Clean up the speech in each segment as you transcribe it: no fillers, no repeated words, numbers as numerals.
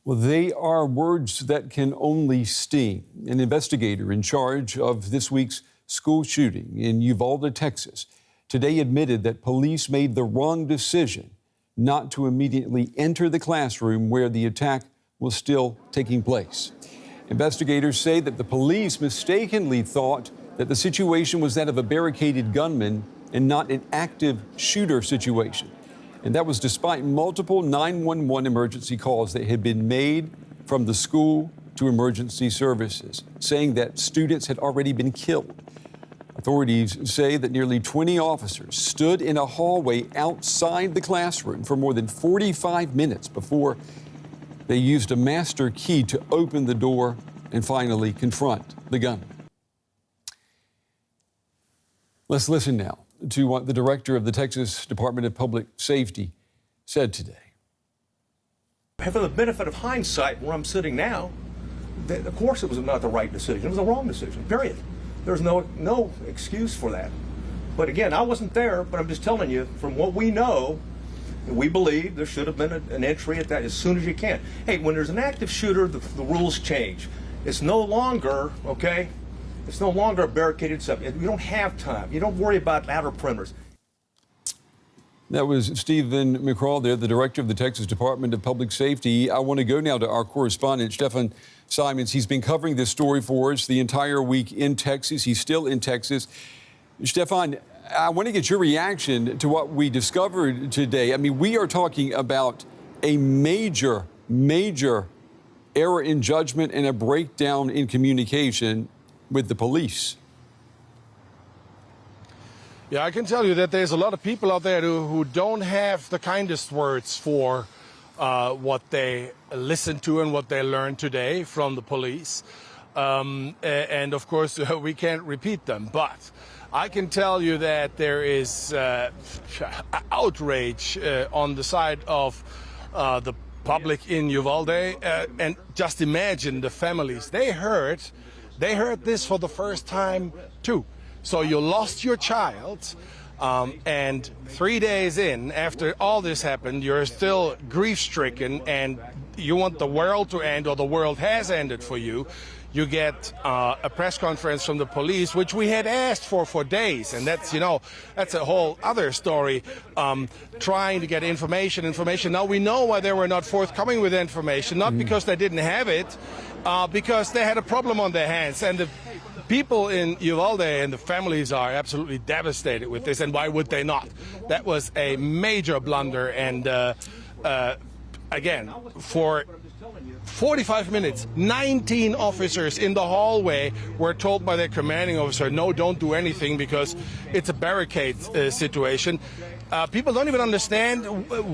Well, they are words that can only sting. An investigator in charge of this week's school shooting in Uvalde, Texas, today admitted that police made the wrong decision not to immediately enter the classroom where the attack was still taking place. Investigators say that the police mistakenly thought that the situation was that of a barricaded gunman and not an active shooter situation. And that was despite multiple 911 emergency calls that had been made from the school to emergency services, saying that students had already been killed. Authorities say that nearly 20 officers stood in a hallway outside the classroom for more than 45 minutes before they used a master key to open the door and finally confront the gunman. Let's listen now to what the director of the Texas Department of Public Safety said today. Having the benefit of hindsight where I'm sitting now, of course it was not the right decision. It was the wrong decision, period. There's no excuse for that. But again, I wasn't there, but I'm just telling you, from what we know, we believe there should have been an entry at that as soon as you can. Hey, when there's an active shooter, the rules change. It's no longer, okay, it's no longer a barricaded subject. You don't have time. You don't worry about outer perimeters. That was Stephen McCraw there, the director of the Texas Department of Public Safety. I want to go now to our correspondent, Stefan Simons. He's been covering this story for us the entire week in Texas. He's still in Texas. Stefan, I want to get your reaction to what we discovered today. I mean, we are talking about a major error in judgment and a breakdown in communication with the police. Yeah, I can tell you that there's a lot of people out there who don't have the kindest words for what they listened to and what they learned today from the police. And of course, we can't repeat them. But I can tell you that there is outrage on the side of the public in Uvalde. And just imagine the families. They heard this for the first time, too. So you lost your child, and 3 days in, after all this happened, you're still grief-stricken, and you want the world to end, or the world has ended for you. You get a press conference from the police, which we had asked for days, and that's a whole other story. Trying to get information. Now we know why they were not forthcoming with information, not because they didn't have it, because they had a problem on their hands, and the people in Uvalde and the families are absolutely devastated with this, and why would they not? That was a major blunder, and again, for 45 minutes, 19 officers in the hallway were told by their commanding officer, no, don't do anything because it's a barricade situation. People don't even understand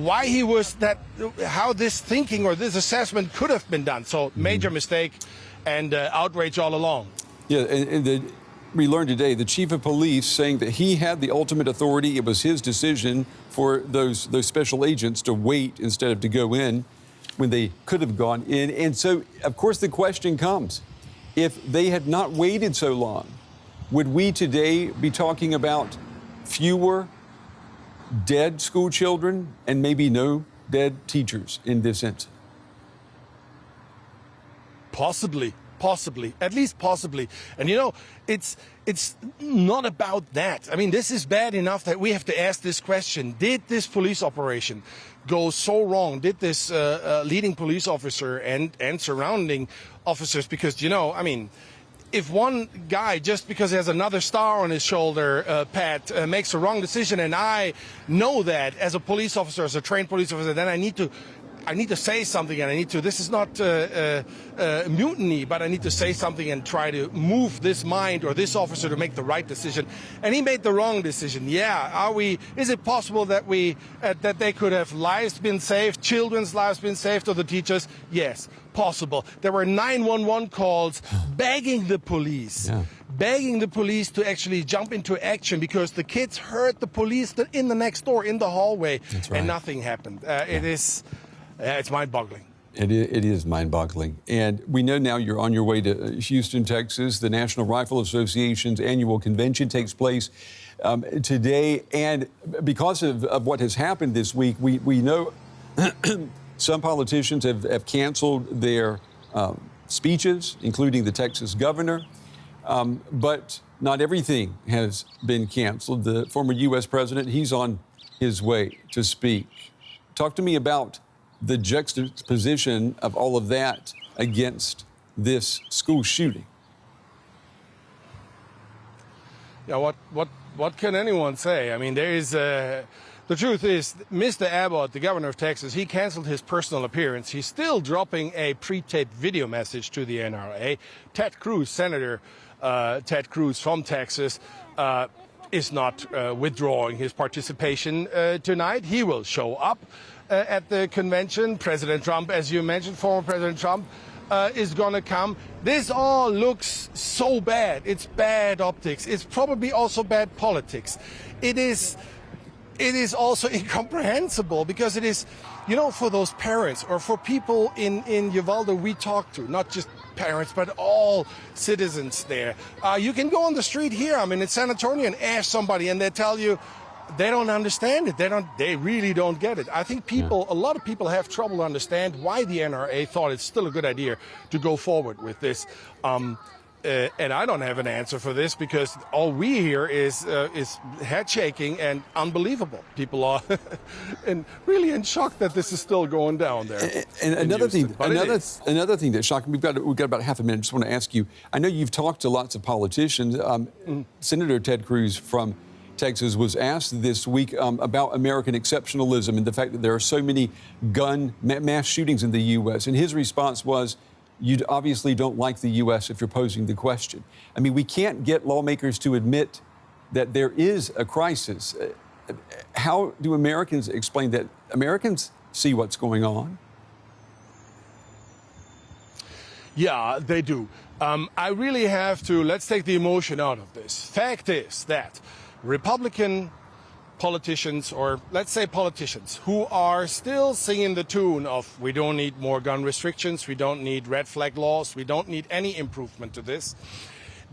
why he was that, how this thinking or this assessment could have been done. So major mistake and outrage all along. Yeah, and we learned today the chief of police saying that he had the ultimate authority. It was his decision for those special agents to wait instead of to go in when they could have gone in. And so, of course, the question comes, if they had not waited so long, would we today be talking about fewer dead school children and maybe no dead teachers in this incident? Possibly, at least possibly. And it's not about that. I mean, this is bad enough that we have to ask this question. Did this police operation go so wrong? Did this leading police officer and surrounding officers, because, I mean, if one guy, just because he has another star on his shoulder, Pat, makes a wrong decision, and I know that as a police officer, as a trained police officer, then I need to say something, and this is not mutiny, but I need to say something and try to move this mind or this officer to make the right decision. And he made the wrong decision. Yeah, is it possible that that they could have lives been saved, children's lives been saved, or the teachers? Yes, possible. There were 911 calls begging the police. Yeah. Begging the police to actually jump into action because the kids heard the police in the next door, in the hallway. That's right. And nothing happened. It's mind-boggling. It is mind-boggling. And we know now you're on your way to Houston, Texas. The National Rifle Association's annual convention takes place today. And because of what has happened this week, we know Some politicians have canceled their speeches, including the Texas governor, but not everything has been canceled. The former U.S. president, he's on his way to speak. Talk to me about the juxtaposition of all of that against this school shooting. Yeah, what can anyone say? I mean, there is the truth is, Mr. Abbott, the governor of Texas, he canceled his personal appearance. He's still dropping a pre-taped video message to the NRA. Ted Cruz, Senator Ted Cruz from Texas, is not withdrawing his participation tonight. He will show up at the convention. President Trump, as you mentioned, former President Trump, is going to come. This all looks so bad. It's bad optics. It's probably also bad politics. It is also incomprehensible because it is, you know, for those parents or for people in Uvalde we talk to, not just parents, but all citizens there. You can go on the street here, I mean, in San Antonio, and ask somebody, and they tell you they don't understand it. They really don't get it. I think a lot of people have trouble to understand why the NRA thought it's still a good idea to go forward with this. And I don't have an answer for this because all we hear is head shaking and unbelievable. People are and really in shock that this is still going down there. And another thing that shocked me, we've got about half a minute. Just want to ask you. I know you've talked to lots of politicians. Senator Ted Cruz from Texas was asked this week about American exceptionalism and the fact that there are so many mass shootings in the U.S. And his response was, you obviously don't like the U.S. if you're posing the question. I mean, we can't get lawmakers to admit that there is a crisis. How do Americans explain that? Americans see what's going on. Yeah, they do. I really have to, let's take the emotion out of this. Fact is that Republican politicians, or let's say politicians, who are still singing the tune of we don't need more gun restrictions, we don't need red flag laws, we don't need any improvement to this,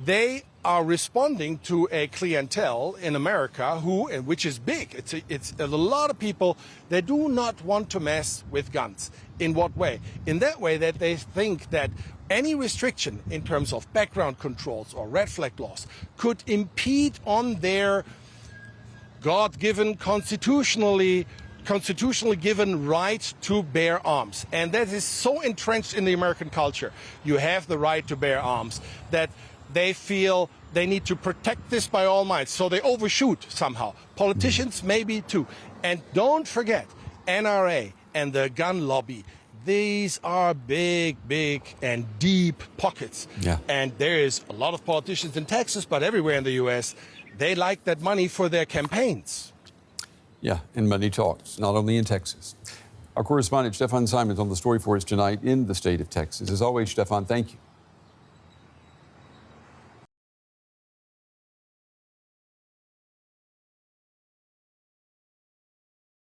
they are responding to a clientele in America which is big. It's a lot of people that do not want to mess with guns. In what way? In that way that they think that any restriction in terms of background controls or red flag laws could impede on their God-given, constitutionally given right to bear arms. And that is so entrenched in the American culture. You have the right to bear arms, that they feel they need to protect this by all might. So they overshoot somehow. Politicians maybe too. And don't forget, NRA and the gun lobby, these are big and deep pockets. Yeah. And there is a lot of politicians in Texas, but everywhere in the U.S., they like that money for their campaigns. Yeah, and money talks, not only in Texas. Our correspondent, Stefan Simons, on the story for us tonight in the state of Texas. As always, Stefan, thank you.